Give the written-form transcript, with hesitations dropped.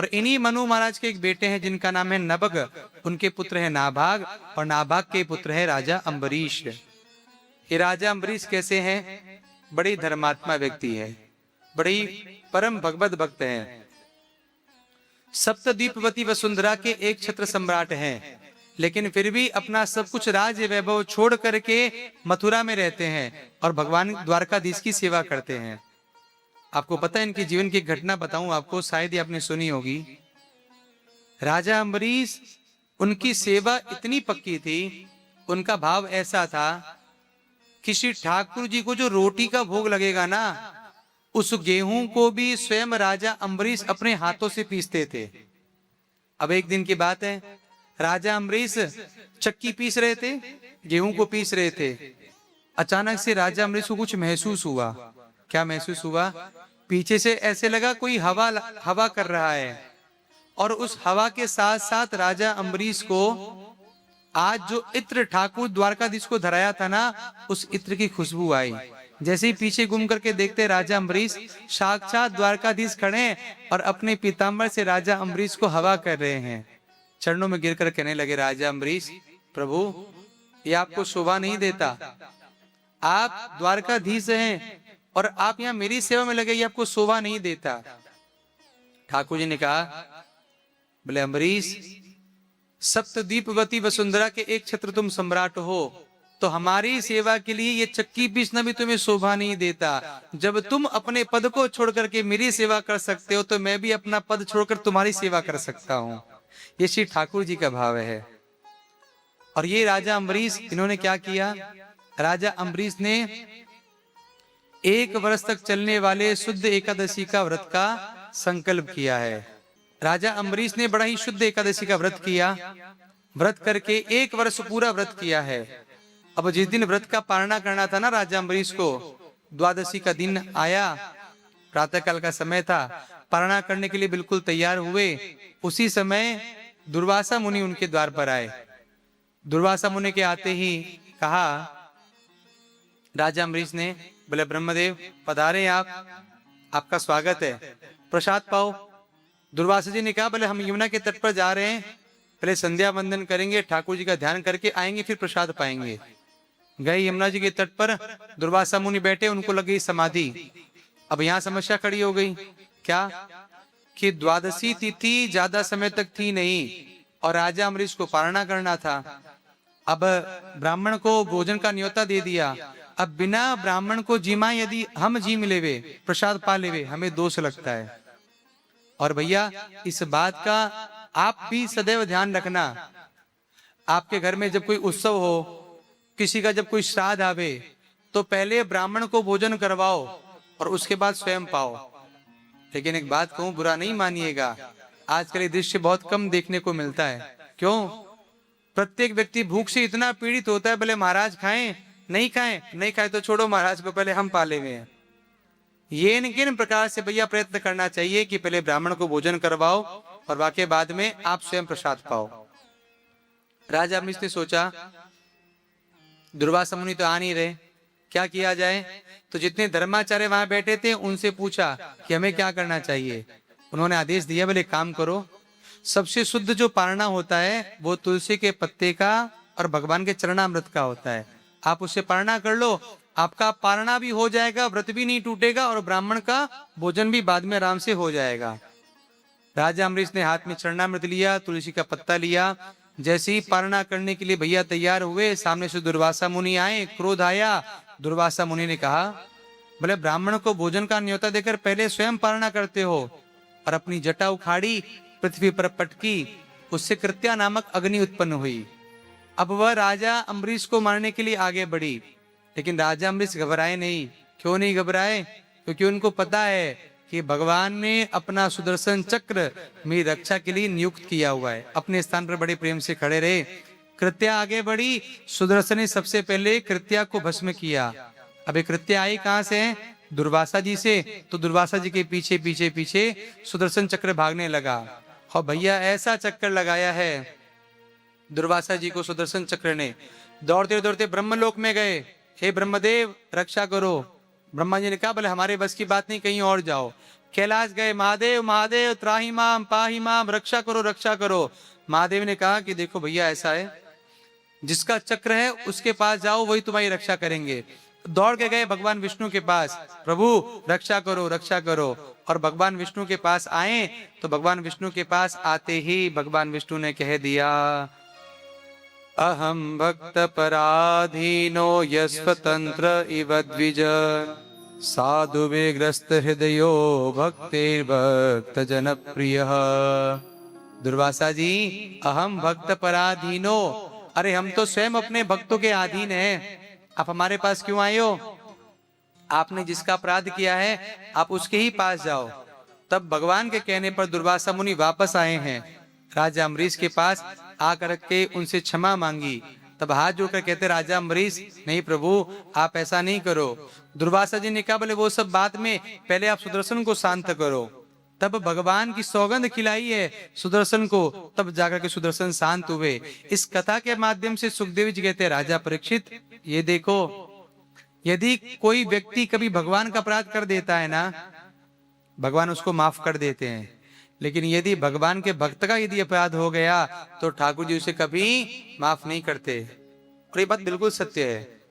और इन्हीं मनु महाराज के एक बेटे हैं जिनका नाम है नभग, उनके पुत्र है नाभाग, और नाभाग के पुत्र है राजा अम्बरीश। ये राजा अम्बरीश कैसे हैं? बड़ी धर्मात्मा व्यक्ति है, बड़ी परम भगवत भक्त हैं। सप्तद्वीपवती वसुंधरा के एक छत्र सम्राट हैं, लेकिन फिर भी अपना सब कुछ राज्य वैभव छोड़ करके मथुरा में रहते हैं और भगवान द्वारकाधीश की सेवा करते हैं। आपको पता है, इनके जीवन की एक घटना बताऊं आपको, शायद ही आपने सुनी होगी। राजा अम्बरीश, उनकी सेवा इतनी पक्की थी, उनका भाव ऐसा था कि श्री ठाकुर जी को जो रोटी का भोग लगेगा ना, उस गेहूं को भी स्वयं राजा अम्बरीश अपने हाथों से पीसते थे। अब एक दिन की बात है, राजा अम्बरीश चक्की पीस रहे थे, गेहूं को पीस रहे थे। अचानक से राजा अम्बरीश को कुछ महसूस हुआ। क्या महसूस हुआ? पीछे से ऐसे लगा कोई हवा कर रहा है, और उस हवा के साथ साथ राजा अम्बरीश को आज जो इत्र ठाकुर द्वारकाधीश को धराया था ना, उस इत्र की खुशबू आई। जैसे ही पीछे घूम करके देखते राजा अम्बरीश, साक्षात द्वारकाधीश खड़े और अपने पीताम्बर से राजा अम्बरीश को हवा कर रहे हैं। चरणों में गिरकर कहने लगे, राजा अम्बरीश, प्रभु ये आपको शोभा नहीं देता, आप द्वारकाधीश हैं और आप यहाँ मेरी सेवा में लगे, ये आपको शोभा नहीं देता। ठाकुर जी ने कहा, बोले अम्बरीश, सप्तद्वीपवती वसुंधरा के एक छत्र तुम सम्राट हो, तो हमारी सेवा के लिए ये चक्की पीसना भी तुम्हें शोभा नहीं देता। जब तुम अपने पद को छोड़ करके मेरी सेवा कर सकते हो, तो मैं भी अपना पद छोड़कर तुम्हारी सेवा कर सकता हूँ। ये श्री ठाकुर जी का भाव है। और ये राजा अम्बरीश, इन्होंने क्या किया? राजा अम्बरीश ने 1 वर्ष तक चलने वाले शुद्ध एकादशी का व्रत का संकल्प किया है। राजा अम्बरीश ने बड़ा ही शुद्ध एकादशी का व्रत किया, व्रत करके 1 वर्ष पूरा व्रत किया है। अब जिस दिन व्रत का पालना करना था ना राजा अम्बरीश को, द्वादशी का दिन आया, प्रातः काल का समय था, पालना करने के लिए बिल्कुल तैयार हुए। उसी समय दुर्वासा मुनि उनके द्वार पर आए। दुर्वासा मुनि के आते ही कहा राजा अम्बरीश ने, बोले ब्रह्मदेव पधारे, आपका स्वागत है, प्रसाद पाओ। दुर्वासा जी ने कहा, बोले हम यमुना के तट पर जा रहे हैं, पहले संध्या वंदन करेंगे, ठाकुर जी का ध्यान करके आएंगे, फिर प्रसाद पाएंगे। गए यमुना जी के तट पर, दुर्वासा मुनि बैठे, उनको लगी समाधि। अब यहाँ समस्या खड़ी हो गई, क्या कि द्वादशी तिथि ज्यादा समय तक थी नहीं और राजा अम्बरीश को पालना करना था। अब ब्राह्मण को भोजन का न्योता दे दिया, अब बिना ब्राह्मण को जीमा यदि हम जी मिलेवे, प्रसाद पा लेवे, हमें दोष लगता है। और भैया इस बात का आप भी सदैव ध्यान रखना, आपके घर में जब कोई उत्सव हो, किसी का जब कोई श्राद्ध आवे, तो पहले ब्राह्मण को भोजन करवाओ और उसके बाद स्वयं पाओ। लेकिन एक बात कहूं, बुरा नहीं मानिएगा, आजकल ये दृश्य बहुत कम देखने को मिलता है। क्यों? प्रत्येक व्यक्ति भूख से इतना पीड़ित होता है, भले महाराज खाएं, नहीं खाएं तो छोड़ो, महाराज को पहले हम पाले हुए हैं। ये किन प्रकार से भैया प्रयत्न करना चाहिए कि पहले ब्राह्मण को भोजन करवाओ और वाकई बाद में आप स्वयं प्रसाद पाओ। राजा अम्बरीश ने सोचा, दुर्वासा मुनि तो आ नहीं रहे, क्या किया जाए? तो जितने धर्माचार्य वहां बैठे थे उनसे पूछा कि हमें क्या करना चाहिए। उन्होंने आदेश दिया, बोले काम करो, सबसे शुद्ध जो पालना होता है वो तुलसी के पत्ते का और भगवान के चरणामृत का होता है, आप उससे पालना कर लो, आपका पालना भी हो जाएगा, व्रत भी नहीं टूटेगा और ब्राह्मण का भोजन भी बाद में आराम से हो जाएगा। राजा अम्बरीश ने हाथ में चरणामृत लिया, तुलसी का पत्ता लिया, जैसे ही पालना करने के लिए भैया तैयार हुए, सामने से दुर्वासा मुनि आए, क्रोध आया। दुर्वासा मुनि ने कहा, बोले ब्राह्मण को भोजन का न्योता देकर पहले स्वयं पालना करते हो, और अपनी जटा उखाड़ी, पृथ्वी पर पटकी, उससे कृत्या नामक अग्नि उत्पन्न हुई। अब वह राजा अम्बरीश को मारने के लिए आगे बढ़ी, लेकिन राजा अम्बरीश घबराए नहीं। क्यों नहीं घबराए? क्योंकि उनको पता है कि भगवान ने अपना सुदर्शन चक्र मेरी रक्षा के लिए नियुक्त किया हुआ है। अपने स्थान पर बड़े प्रेम से खड़े रहे। कृत्या आगे बढ़ी, सुदर्शन ने सबसे पहले कृत्या को भस्म किया। अब कृत्या आई कहां से? दुर्वासा जी से। तो दुर्वासा जी के पीछे पीछे पीछे सुदर्शन चक्र भागने लगा। और भैया ऐसा चक्कर लगाया है दुर्वासा जी को सुदर्शन चक्र ने, दौड़ते दौड़ते ब्रह्मलोक में गए। हे ब्रह्मदेव रक्षा करो। ब्रह्मा जी ने कहा, बोले हमारे बस की बात नहीं, कहीं और जाओ। कैलाश गए, महादेव महादेव त्राहि माम पाहि माम, रक्षा करो रक्षा करो। महादेव ने कहा कि देखो भैया ऐसा है, जिसका चक्र है उसके पास जाओ, वही तुम्हारी रक्षा करेंगे। दौड़ के गए भगवान विष्णु के पास, प्रभु रक्षा करो रक्षा करो। और भगवान विष्णु के पास आए तो भगवान विष्णु के पास आते ही भगवान विष्णु ने कह दिया, अहम भक्त पराधीनो यस्वतंत्र इव द्विज, साधु ग्रस्त हृदयो भक्तिर्भक्त जन प्रिय। दुर्वासा जी, अहम भक्त पराधीनो, अरे हम तो स्वयं अपने भक्तों के अधीन हैं, आप हमारे पास क्यों आए हो? आपने जिसका अपराध किया है आप उसके ही पास जाओ। तब भगवान के कहने पर दुर्वासा मुनि वापस आए हैं, राजा अम्बरीश के पास आकर के उनसे क्षमा मांगी। तब हाथ जोड़कर कहते, राजा अम्बरीश, नहीं प्रभु आप ऐसा नहीं करो। दुर्वासा जी ने कहा, बोले वो सब बात में, पहले आप सुदर्शन को शांत करो। तब भगवान की सौगंध खिलाई है सुदर्शन को, तब जाकर के सुदर्शन शांत हुए। इस कथा के माध्यम से सुखदेव जी कहते हैं, राजा परीक्षित ये देखो, यदि कोई व्यक्ति कभी भगवान का अपराध कर देता है ना, भगवान उसको माफ कर देते हैं। लेकिन यदि भगवान के भक्त का यदि अपराध हो गया तो ठाकुर जी उसे कभी माफ नहीं करते। और ये बात बिल्कुल सत्य है।